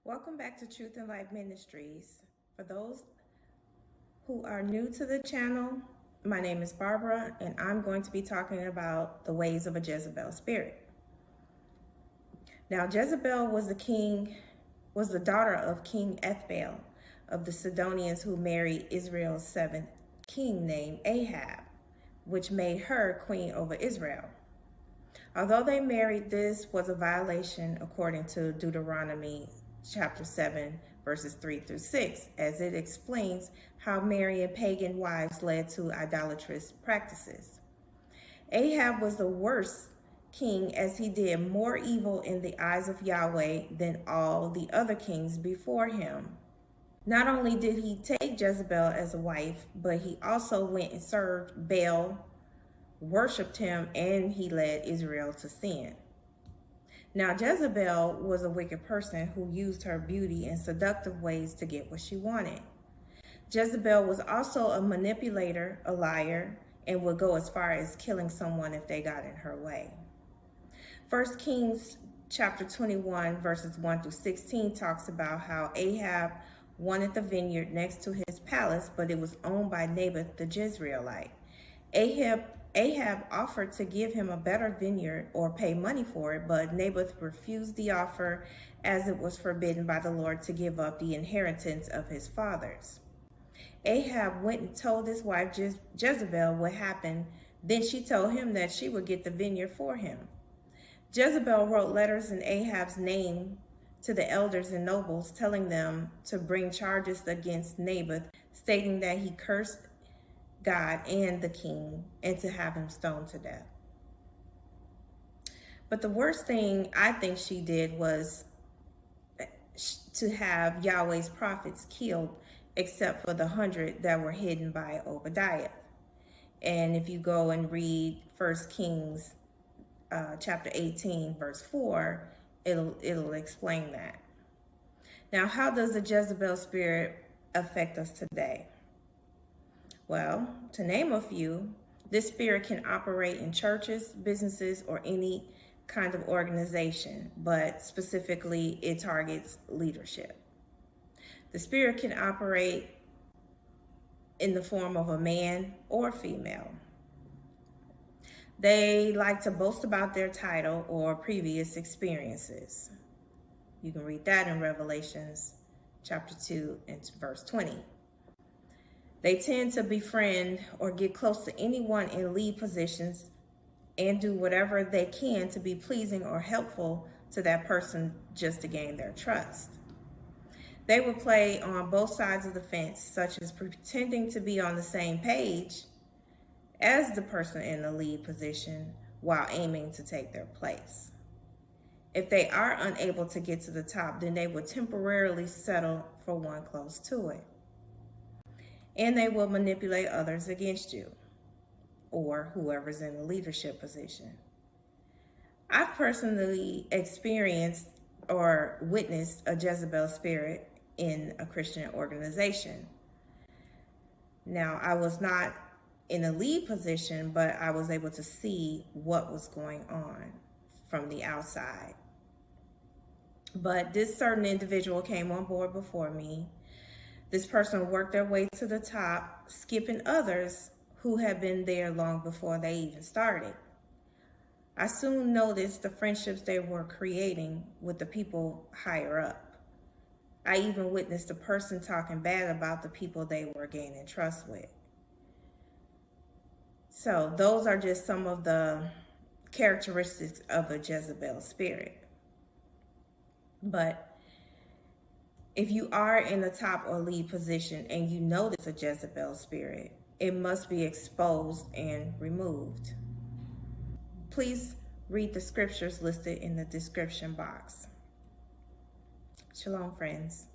Welcome back to Truth and Light Ministries. For those who are new to the channel, my name is Barbara, and I'm going to be talking about the ways of a Jezebel spirit. Now, Jezebel was the daughter of King Ethbaal of the Sidonians, who married Israel's seventh king named Ahab, which made her queen over Israel. Although they married, this was a violation according to Deuteronomy chapter 7, verses 3 through 6, as it explains how marrying pagan wives led to idolatrous practices. Ahab was the worst king, as he did more evil in the eyes of Yahweh than all the other kings before him. Not only did he take Jezebel as a wife, but he also went and served Baal, worshipped him, and he led Israel to sin. Now, Jezebel was a wicked person who used her beauty in seductive ways to get what she wanted. Jezebel was also a manipulator, a liar, and would go as far as killing someone if they got in her way. 1 Kings chapter 21, verses 1 through 16 talks about how Ahab wanted the vineyard next to his palace, but it was owned by Naboth the Jezreelite. Ahab offered to give him a better vineyard or pay money for it, but Naboth refused the offer, as it was forbidden by the Lord to give up the inheritance of his fathers. Ahab went and told his wife Jezebel what happened. Then she told him that she would get the vineyard for him. Jezebel wrote letters in Ahab's name to the elders and nobles, telling them to bring charges against Naboth, stating that he cursed God and the king, and to have him stoned to death. But the worst thing I think she did was to have Yahweh's prophets killed, except for the 100 that were hidden by Obadiah. And if you go and read 1 Kings chapter 18, verse 4, it'll explain that. Now, how does the Jezebel spirit affect us today? Well, to name a few, this spirit can operate in churches, businesses, or any kind of organization, but specifically it targets leadership. The spirit can operate in the form of a man or female. They like to boast about their title or previous experiences. You can read that in Revelations chapter 2 and verse 20. They tend to befriend or get close to anyone in lead positions and do whatever they can to be pleasing or helpful to that person just to gain their trust. They will play on both sides of the fence, such as pretending to be on the same page as the person in the lead position while aiming to take their place. If they are unable to get to the top, then they will temporarily settle for one close to it. And they will manipulate others against you or whoever's in the leadership position. I've personally experienced or witnessed a Jezebel spirit in a Christian organization. Now, I was not in a lead position, but I was able to see what was going on from the outside. But this certain individual came on board before me. This person worked their way to the top, skipping others who had been there long before they even started. I soon noticed the friendships they were creating with the people higher up. I even witnessed a person talking bad about the people they were gaining trust with. So those are just some of the characteristics of a Jezebel spirit. But if you are in the top or lead position and you notice a Jezebel spirit, it must be exposed and removed. Please read the scriptures listed in the description box. Shalom, friends.